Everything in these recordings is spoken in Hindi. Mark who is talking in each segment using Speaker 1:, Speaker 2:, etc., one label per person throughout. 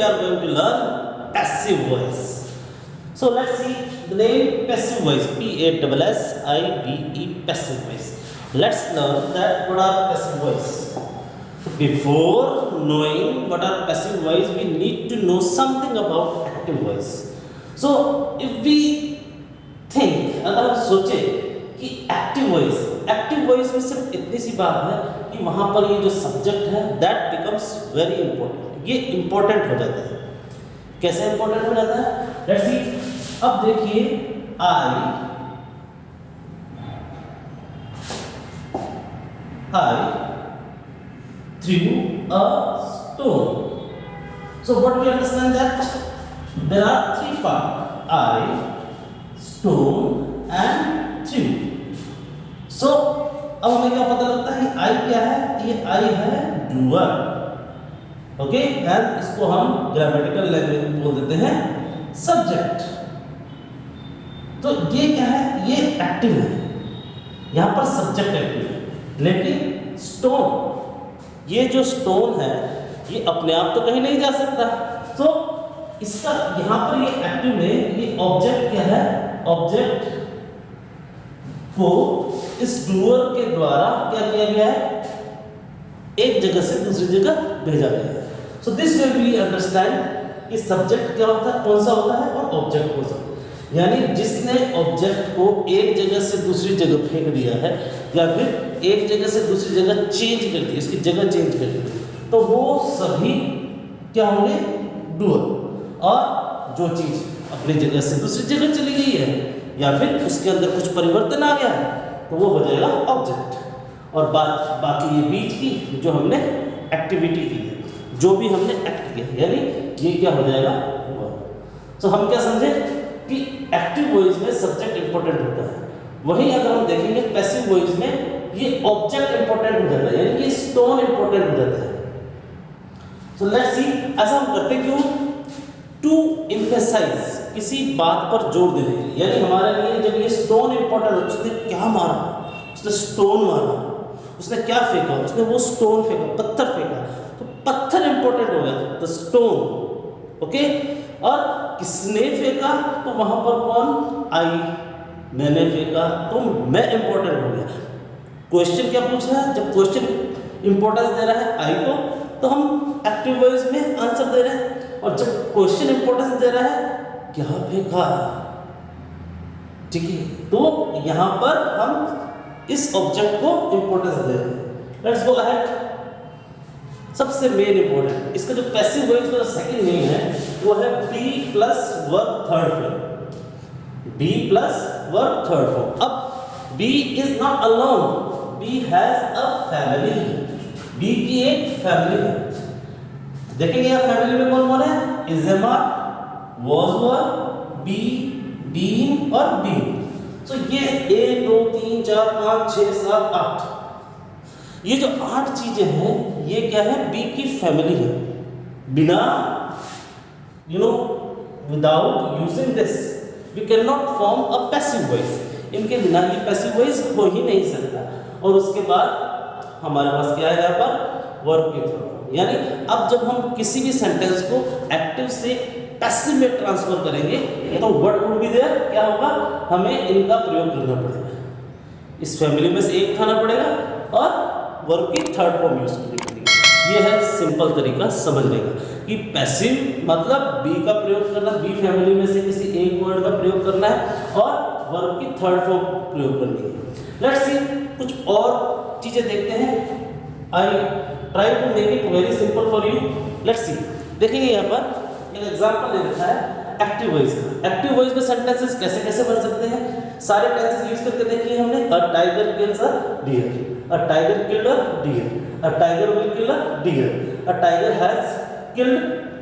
Speaker 1: we are going to learn passive voice. So let's see the name passive voice. P-A-S-S-I-V-E, passive voice. Let's learn that what are passive voice. Before knowing what are passive voice, we need to know something about active voice. So if we think, अगर हम सोचे कि एक्टिव वॉइस में सिर्फ इतनी सी बात है कि वहाँ पर ये जो सब्जेक्ट है दैट बिकम्स वेरी इंपॉर्टेंट, ये इंपॉर्टेंट हो जाता है. कैसे इंपॉर्टेंट हो जाता है? लेट्स सी. अब देखिए I threw a stone. So what we understand that there are three parts: I, stone and threw. So अब हमें क्या पता लगता है? I क्या है? ये I है doer. ओके, एंड इसको हम ग्रामेटिकल लैंग्वेज में बोल देते हैं सब्जेक्ट. तो ये क्या है? ये एक्टिव है, यहाँ पर सब्जेक्ट एक्टिव है. लेकिन स्टोन, ये जो स्टोन है ये अपने आप तो कहीं नहीं जा सकता. तो इसका यहाँ पर ये एक्टिव है. ये ऑब्जेक्ट क्या है? ऑब्जेक्ट को इस डूअर के द्वारा क्या किया गया है? एक जगह से दूसरी जगह भेजा गया है. So this way we understand कि सब्जेक्ट क्या होता है, कौन सा होता है, और ऑब्जेक्ट कौन सा होता है. यानी जिसने ऑब्जेक्ट को एक जगह से दूसरी जगह फेंक दिया है या फिर एक जगह से दूसरी जगह चेंज कर दी, इसकी जगह चेंज कर दी, तो वो सभी क्या होंगे? डूअर. और जो चीज़ अपनी जगह से दूसरी जगह चली गई है या फिर उसके अंदर कुछ परिवर्तन आ गया है तो वो हो जाएगा ऑब्जेक्ट. और बाकी ये बीच की जो हमने एक्टिविटी की है, जो भी हमने एक्ट किया, यानी ये क्या हो जाएगा? वर्ब. तो हम क्या समझे कि एक्टिव वॉइस में सब्जेक्ट इंपॉर्टेंट होता है. वहीं अगर हम देखेंगे पैसिव वॉइस में ये ऑब्जेक्ट इंपॉर्टेंट हो जाता है, यानी कि स्टोन इंपॉर्टेंट हो जाता है. So let's see. ऐसा हम करते क्यों? टू एम्फसाइज, किसी बात पर जोर देने के लिए. यानी हमारे लिए जब ये स्टोन इंपॉर्टेंट है, उसने क्या मारा? उसने स्टोन मारा. उसने क्या फेंका? उसने वो स्टोन फेंका, पत्थर फेंका. तो पत्थर इंपॉर्टेंट हो गया, द स्टोन. ओके. और किसने फेंका? तो वहां पर कौन? आई. मैंने फेंका तो मैं इंपॉर्टेंट हो गया. क्वेश्चन क्या पूछ रहा है? जब क्वेश्चन इंपॉर्टेंस दे रहा है आई को, तो हम एक्टिव वॉइस में आंसर दे रहे हैं. और जब क्वेश्चन इंपॉर्टेंस दे रहा है क्या फेंका, ठीक है, तो यहां पर हम इस ऑब्जेक्ट को इंपॉर्टेंस दे रहे हैं. Let's go ahead. सबसे मेन इंपॉर्टेंट इसका जो पैसिव वॉइस का सेकंड नेम है वो है be plus verb third form. Be plus verb third form. अब be is not alone, be has a family. Be की एक फैमिली है. देखेंगे यहाँ फैमिली में कौन कौन है? Is am are, was were, be, been और बीन. तो ये 1 2 3 4 5 6 7 8, ये जो 8 चीजें हैं ये क्या है? बी की फैमिली है. बिना without using this we can not form a passive voice. इनके बिना ये पैसिव वॉइस हो ही नहीं सकता. और उसके बाद हमारे पास क्या है यहाँ पर? वर्ब की फॉर्म. यानी अब जब हम किसी भी सेंटेंस को एक्टिव से पैसिव में ट्रांसफर करेंगे तो व्हाट वुड बी देयर? क्या होगा? हमें इनका प्रयोग करना पड़ेगा. इस फैमिली में से एक उठाना पड़ेगा और वर्ब की थर्ड फॉर्म यूज करनी पड़ेगी. ये है सिंपल तरीका समझने का कि पैसिव मतलब बी का प्रयोग करना, बी फैमिली में से किसी एक वर्ड का प्रयोग करना है और वर्ब की थर्ड फॉर्म प्रयोग करनी है. Let's see. कुछ और चीजें देखते हैं. I try to make it very simple for you. Let's see. देखेंगे यहाँ पर एक एग्जांपल दे रखा है एक्टिव वॉइस का. एक्टिव वॉइस में सेंटेंसेस कैसे कैसे बन सकते हैं? सारे टेंसेस यूज करके देख लिए हमने. A tiger kills a deer, a tiger killed a deer, a tiger will kill a deer, a tiger has killed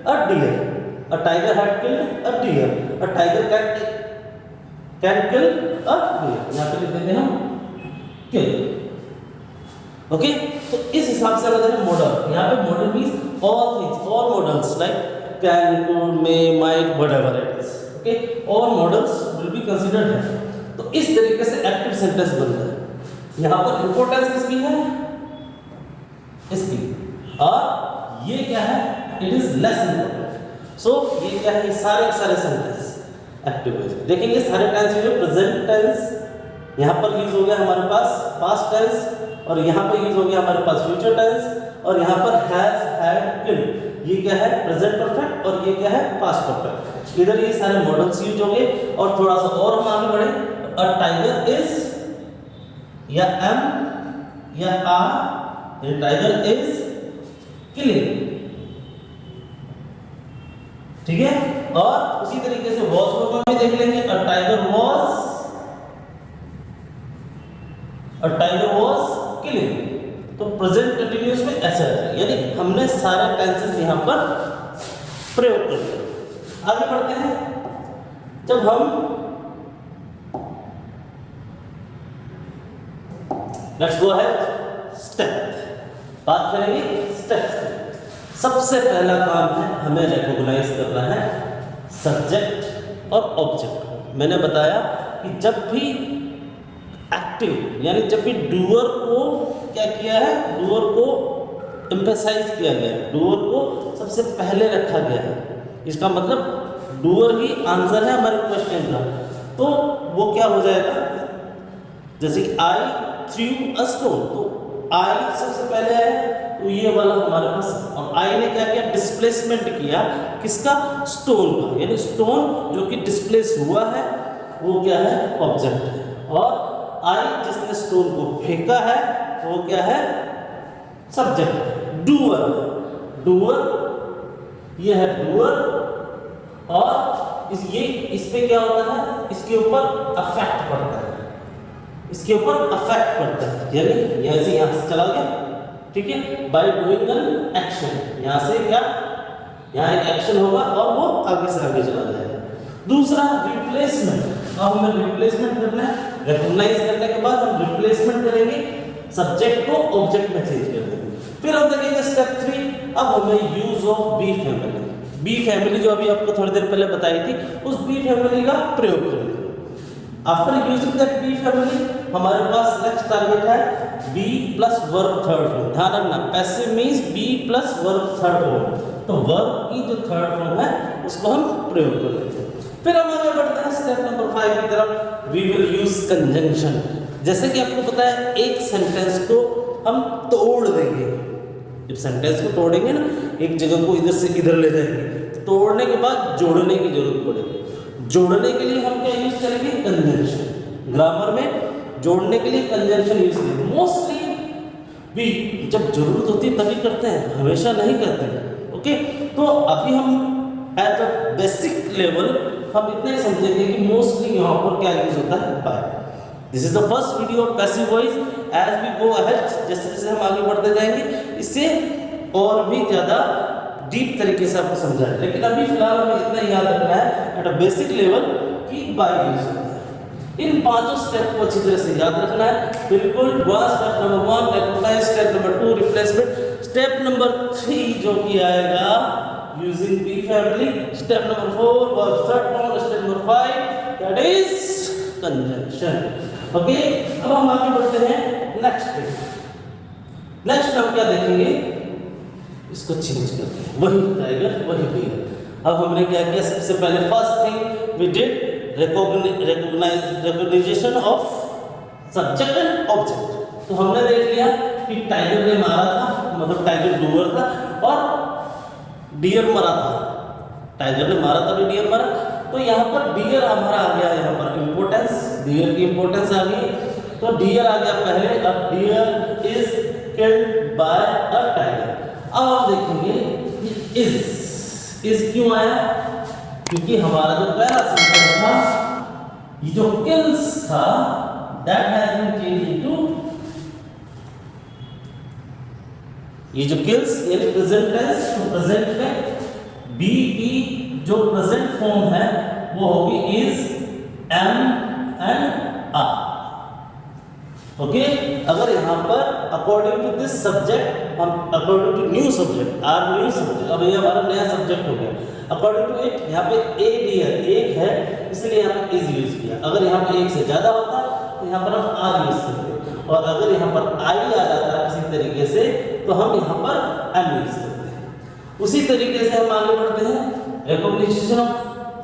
Speaker 1: a deer, a tiger had killed a deer, a tiger can kill a deer. यहाँ पे लिख देते हैं हम किल. ओके. तो इस हिसाब से अगर देखें मॉडल, यहाँ पे model means all things, all models like can, could, may, might, whatever it is. Okay, all models will be considered. तो इस तरीके से एक्टिव सेंटेंस बनता है. यहाँ पर इंपॉर्टेंस किसकी है? इसकी. और ये क्या है? It is less important. So ये क्या है, ये सारे सारे सेंटेंस एक्टिव वॉइस देखेंगे। सारे टेंस में प्रेजेंट टेंस यहाँ पर यूज हो गया हमारे पास पास्ट टेंस, और यहाँ पर यूज हो गया हमारे पास फ्यूचर टेंस, और यहाँ पर हैज हैड किल्ड ये क्या है प्रेजेंट परफेक्ट, और ये क्या है पास्ट परफेक्ट। इधर ये सारे मॉडल्स यूज हो गए। और थोड़ा सा और हम आगे बढ़े, अ टाइगर इज या एम या आर, ये टाइगर इज किलिंग, ठीक है। और उसी तरीके से वॉज को भी देख लेंगे, अ टाइगर वॉज किलिंग। तो प्रेजेंट कंटिन्यूअस में ऐसा है, यानी हमने सारे टेंसेस यहां पर प्रयोग कर लिया। आगे बढ़ते हैं। जब हम लेट्स गो अहेड स्टेप बात करेंगे स्टेप। सबसे पहला काम है हमें रिकॉग्नाइज करना है सब्जेक्ट और ऑब्जेक्ट। मैंने बताया कि जब भी एक्टिव यानी जब भी डूअर को क्या किया है, डूअर को एम्फेसाइज किया गया है, डूअर को सबसे पहले रखा गया है, इसका मतलब डूअर ही आंसर है हमारे क्वेश्चन का। तो वो क्या हो जाएगा, जैसे आई थ्रू अ स्टोन, तो आई सबसे पहले है तो ये वाला हमारे पास, और आई ने क्या किया डिस्प्लेसमेंट किया किसका, स्टोन का, यानी स्टोन जो कि डिस्प्लेस हुआ है वो क्या है ऑब्जेक्ट है। और आई जिसने स्टोन को फेंका है वो क्या है सब्जेक्ट, डूअर। डूअर ये है डूअर, और इस पे क्या होता है, इसके ऊपर अफेक्ट पड़ता है, इसके ऊपर अफेक्ट पड़ता है, यानी यहाँ से चला गया, ठीक है, बाय डूइंग एन एक्शन। यहाँ से क्या, यहाँ एक एक्शन होगा और वो आगे से आगे चला जाएगा। दूसरा रिप्लेसमेंट, अब हमें रिप्लेसमेंट करना है। रिकॉग्नाइज करने के बाद हम रिप्लेसमेंट करेंगे, सब्जेक्ट को ऑब्जेक्ट में चेंज कर देंगे। फिर हम देखेंगे स्टेप 3, अब हमें use of be family. Be family जो अभी आपको थोड़ी देर पहले बताई थी, उस बी फैमिली का प्रयोग करेंगे। After using that be family हमारे पास नेक्स्ट टारगेट है be plus verb third form. ध्यान रखना passive means be plus verb third form, तो वर्ब की जो थर्ड फॉर्म है उसको हम प्रयोग कर लेते हैं। फिर हम आगे बढ़ते हैं स्टेप नंबर 5 की तरफ, वी विल यूज कंजंक्शन। जैसे कि आपको पता है एक सेंटेंस को हम तोड़ देंगे, जब सेंटेंस को तोड़ेंगे ना, एक जगह को इधर से इधर ले जाएंगे, तो तोड़ने के बाद जोड़ने की जरूरत पड़ेगी। जोड़ने के लिए हम क्या यूज करेंगे, कंजंक्शन। ग्रामर में जोड़ने के लिए कंजंक्शन यूज करेंगे। मोस्टली भी जब जरूरत होती है तभी करते हैं, हमेशा नहीं करते हैं। ओके, तो अभी हम एट अ बेसिक लेवल हम इतना ही समझेंगे कि मोस्टली यहाँ पर क्या यूज होता है, by. This is the first video of passive voice. As we go ahead, जैसे जैसे हम आगे बढ़ते जाएंगे इससे और भी ज़्यादा डीप तरीके से आपको समझाएं, लेकिन अभी फिलहाल हमें इतना याद रखना है एट अ बेसिक लेवल कि बाय यूज होता है। इन पांचों स्टेप को अच्छी तरह से याद रखना है, बिल्कुल। Step number 1 recognize, step number 2 replacement, step number 3 जो कि आएगा using be family, step number 4 verb third form, step number 5 that is conjunction. Okay, अब हम आगे बढ़ते हैं नेक्स्ट पे। नेक्स्ट हम क्या देखेंगे, इसको चेंज करते हैं, वही टाइगर वही डियर। अब हमने क्या किया, सबसे पहले first thing we did recognisation of subject and object. तो हमने देख लिया कि टाइगर ने मारा था, मतलब टाइगर डूअर था, और डियर मरा था। टाइगर ने मारा था, डियर मरा, तो यहाँ पर डियर हमारा आ गया, यहाँ पर इंपोर्टेंस, डियर की इंपोर्टेंस आ गई, तो डियर आ गया पहले। अब deer is killed by a tiger. अब आप देखेंगे इज क्यों आया, क्योंकि हमारा जो पहला सेंटेंस था, ये जो किल्स था, that has been changed into, ये जो किल्स यानी प्रेजेंट टेंस, तो प्रेजेंट में बी की जो प्रेजेंट फॉर्म है वो होगी is, am and are. Okay, अगर यहाँ पर अकॉर्डिंग टू दिस सब्जेक्ट, हम according to new subject, or new subject, अब ये हमारा नया सब्जेक्ट हो गया, अकॉर्डिंग टू इट यहाँ पे ए डियर एक है, इसलिए यहाँ पर इज यूज किया। अगर यहाँ पे एक से ज्यादा होता तो यहाँ पर हम आर यूज करते, और अगर यहाँ पर आई आ जाता किसी तरीके से तो हम यहाँ पर एम यूज करते हैं। उसी तरीके से हम आगे बढ़ते हैं रिकॉग्निशन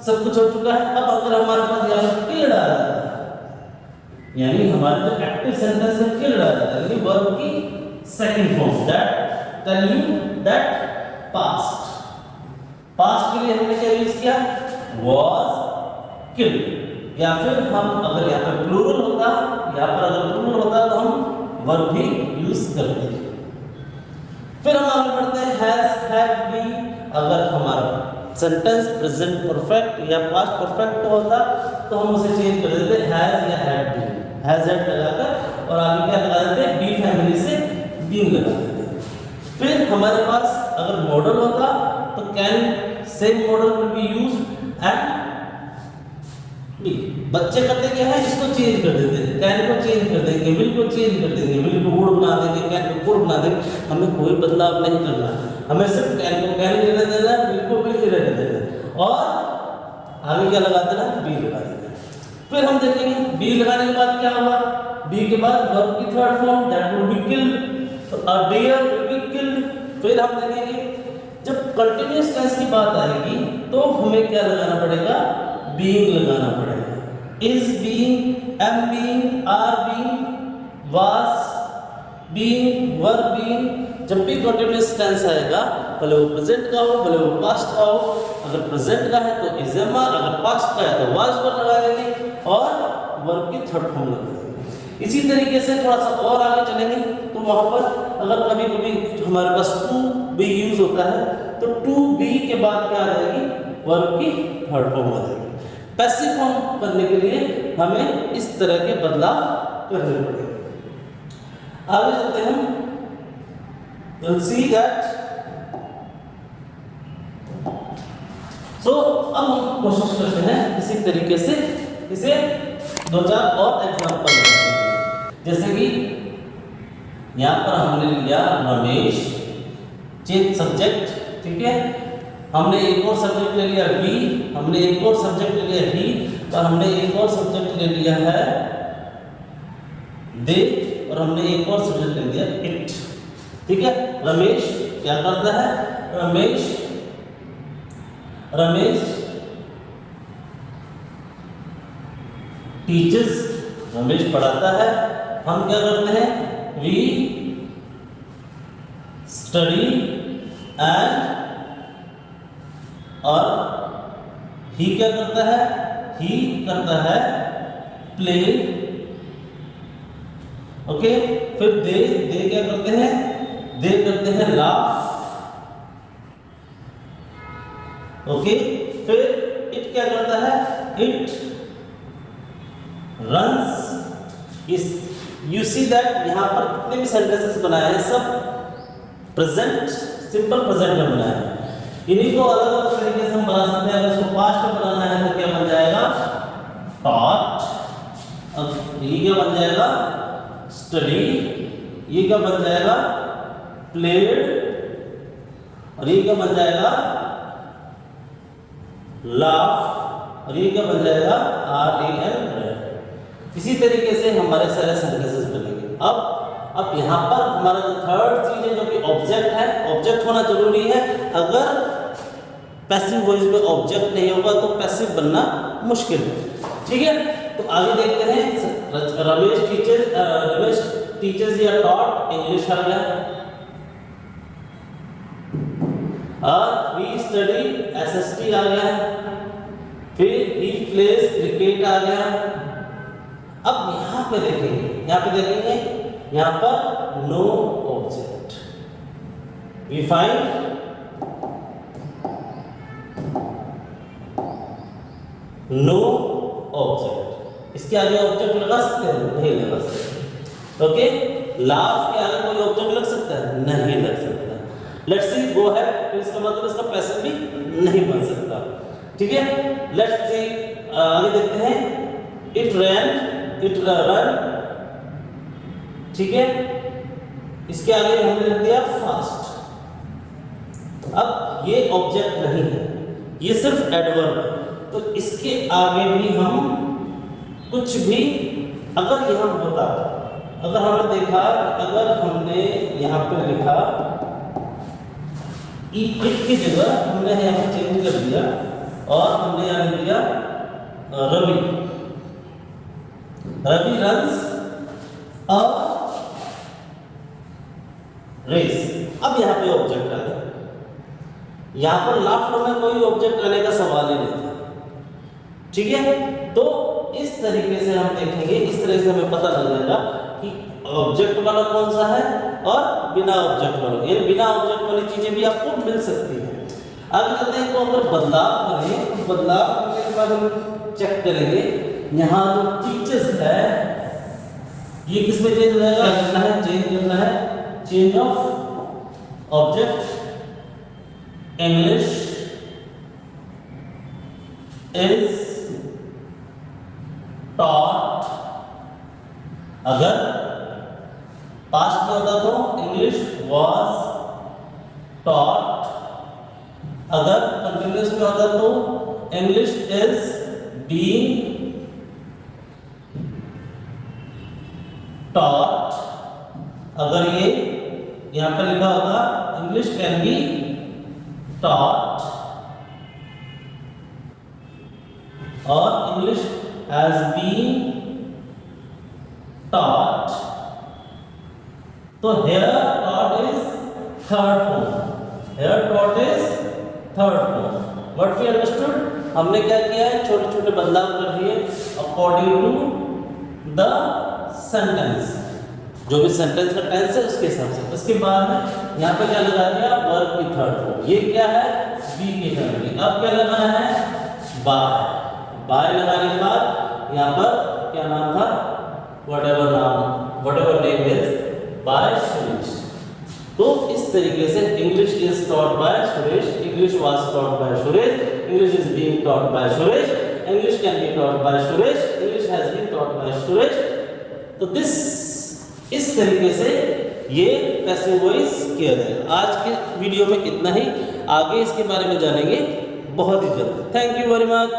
Speaker 1: सब कुछ हो चुका है। अब अगर हमारे पास यहाँ पर किल्ड आ जाता है, यानी हमारे जो एक्टिव सेंटेंस में किल्ड आ जाता है, यानी वर्ब की second form, that tell you that past, past के लिए हमने क्या यूज किया, was killed। या फिर हम अगर यहाँ पर प्लूरल होता, यहाँ पर अगर प्लूरल होता तो हम वर्ब भी यूज करते हैं। फिर हम आगे बढ़ते हैं हैज, हैव, बीन। अगर हमारा सेंटेंस प्रेजेंट परफेक्ट या पास्ट परफेक्ट होता तो हम उसे चेंज कर देते हैज या हैड बीन, हैज हैड लगाकर, और आगे क्या लगा देते, बी फैमिली से बीन लगा देते। फिर हमारे पास अगर मॉडल होता तो can, same model will be used and be. बच्चे करते क्या है, इसको चेंज कर देते हैं, कैन को चेंज कर देंगे, विल को चेंज कर देंगे, विल को वुड बना देंगे, कैन को कुड बना देंगे। हमें कोई बदलाव नहीं करना, हमें सिर्फ कैन को कैन ही रहने देना है, विल को विल ही रहने देना है, और आगे क्या लगा देना, बी लगा देना। फिर हम देखेंगे बी लगाने के बाद क्या होगा, बी के बाद वर्ब की third form that will be killed, तो अ डियर विल बी किल्ड। फिर हम देखेंगे जब कंटीन्यूअस टेंस की बात आएगी तो हमें क्या लगाना पड़ेगा, बीइंग लगाना पड़ेगा। Is being, am being, are being, was being, were being. जब भी कंटीन्यूअस टेंस आएगा, भले वो प्रेजेंट का हो भले वो पास्ट का हो, अगर प्रेजेंट का है तो इज एम आर, अगर पास्ट का है तो वाज वर लगा देंगे और वर्ब की थर्ड फॉर्म लगा देंगे। इसी तरीके से थोड़ा सा और आगे चलेंगे तो वहां पर अगर कभी कभी हमारे पास टू बी यूज होता है तो टू बी के बाद क्या आ जाएगी, वर्ब की थर्ड फॉर्म आ जाएगी। पैसिव फॉर्म करने के लिए हमें इस तरह के बदलाव करने पड़ेंगे। आगे चलते हैं हम, you'll see that। सो अब हम कोशिश करते हैं इसी तरीके से इसे दो चार और एग्जांपल लेते हैं। जैसे कि यहाँ पर हमने लिया रमेश, चेंज सब्जेक्ट, ठीक है। हमने एक और सब्जेक्ट ले लिया वी, हमने एक और सब्जेक्ट ले लिया ही, और हमने एक और सब्जेक्ट ले लिया है दे, और हमने एक और सब्जेक्ट ले लिया इट, ठीक है। रमेश क्या करता है, रमेश टीचर्स, रमेश पढ़ाता है। हम क्या करते हैं, वी स्टडी एंड, और ही क्या करता है, ही करता है प्ले, ओके। फिर दे क्या करते हैं, दे करते हैं लाफ, ओके। फिर इट क्या करता है, इट रन्स। इस यू सी दैट यहाँ पर कितने भी सेंटेंसेस बनाए हैं सब प्रेजेंट, सिंपल प्रेजेंट में बनाए हैं। इन्हीं को अलग अलग तरीके से हम बना सकते हैं। अगर इसको पास्ट में बनाना है तो क्या बन जाएगा, taught, अब ये क्या बन जाएगा, स्टडी, ये क्या बन जाएगा, प्लेड, और ये क्या बन जाएगा, लाफ, और ये क्या बन जाएगा, RAN, रेड। इसी तरीके से हमारे सारे सेंटेंसेस बनेंगे। अब यहाँ पर हमारा जो थर्ड चीज है जो कि ऑब्जेक्ट है, ऑब्जेक्ट होना जरूरी है। अगर पैसिव वॉइस में ऑब्जेक्ट नहीं होगा तो पैसिव बनना मुश्किल है, ठीक है। तो आगे देखते हैं, रमेश टीचर्स या टॉट, इंग्लिश आ गया, और वी स्टडी SST आ गया, फिर ही प्लेस क्रिकेट आ गया। अब यहाँ पे देखेंगे, यहाँ पर no object, we find no object. इसके आगे ऑब्जेक्ट लगा सकते हैं, नहीं लगा सकते, ओके। लाफ के आगे कोई ऑब्जेक्ट लग सकता है, नहीं लग सकता। लेट्स सी गो है, तो इसका मतलब इसका पैसिव भी नहीं बन सकता, ठीक है। लेट्स सी आगे देखते हैं, इट रैन, इट रन, ठीक है। इसके आगे हमने लिख दिया फास्ट। अब ये ऑब्जेक्ट नहीं है, ये सिर्फ एडवर्ब है, तो इसके आगे भी हम कुछ भी अगर यहाँ होता, अगर हमने देखा, अगर हमने यहाँ पे लिखा इट की जगह हमने यहाँ पर चेंज कर दिया और हमने यहाँ लिख दिया Ravi. Ravi runs a race. अब यहाँ पे ऑब्जेक्ट आ गया, यहाँ पर लाफ्ट में कोई ऑब्जेक्ट आने का सवाल ही नहीं था, ठीक है। तो इस तरीके से हम देखेंगे, इस तरह से हमें पता लग जाएगा कि ऑब्जेक्ट वाला कौन सा है और बिना ऑब्जेक्ट वाला। ये बिना ऑब्जेक्ट वाली चीजें भी आपको मिल सकती है। आगे चलते हैं, तो अगर बदलाव करें तो बदलाव करने के बाद हम चेक करेंगे यहाँ जो टीचर्स है ये किसमें चेंज हो जाएगा, करना है चेंज करना है, change of object English is taught. अगर पास्ट में होता तो इंग्लिश वाज टॉट, अगर कंटिन्यूअस में होता तो इंग्लिश इज बीइंग टॉट। अगर ये यहां पर लिखा होगा इंग्लिश कैन बी टॉट और इंग्लिश हैज बीन taught। तो here taught is third form, here taught is third form। What we understood, हमने क्या किया है, छोटे छोटे बदलाव कर दिए according to the sentence, जो भी सेंटेंस का टेंस है उसके हिसाब से। उसके बाद में यहाँ पे क्या लगा दिया, वर्ब की थर्ड फॉर्म। ये क्या है, बी की फैमिली। अब क्या लगाना है, बाय। बाय लगाने के बाद यहाँ पर क्या नाम था, whatever name is by Suresh. तो इस तरीके से English is taught by Suresh, English was taught by Suresh, English is being taught by Suresh, English can be taught by Suresh, English has been taught by Suresh. तो इस तरीके से ये पैसिव वॉइस किया जाएगा। आज के वीडियो में इतना ही, आगे इसके बारे में जानेंगे बहुत ही जल्द। Thank you very much.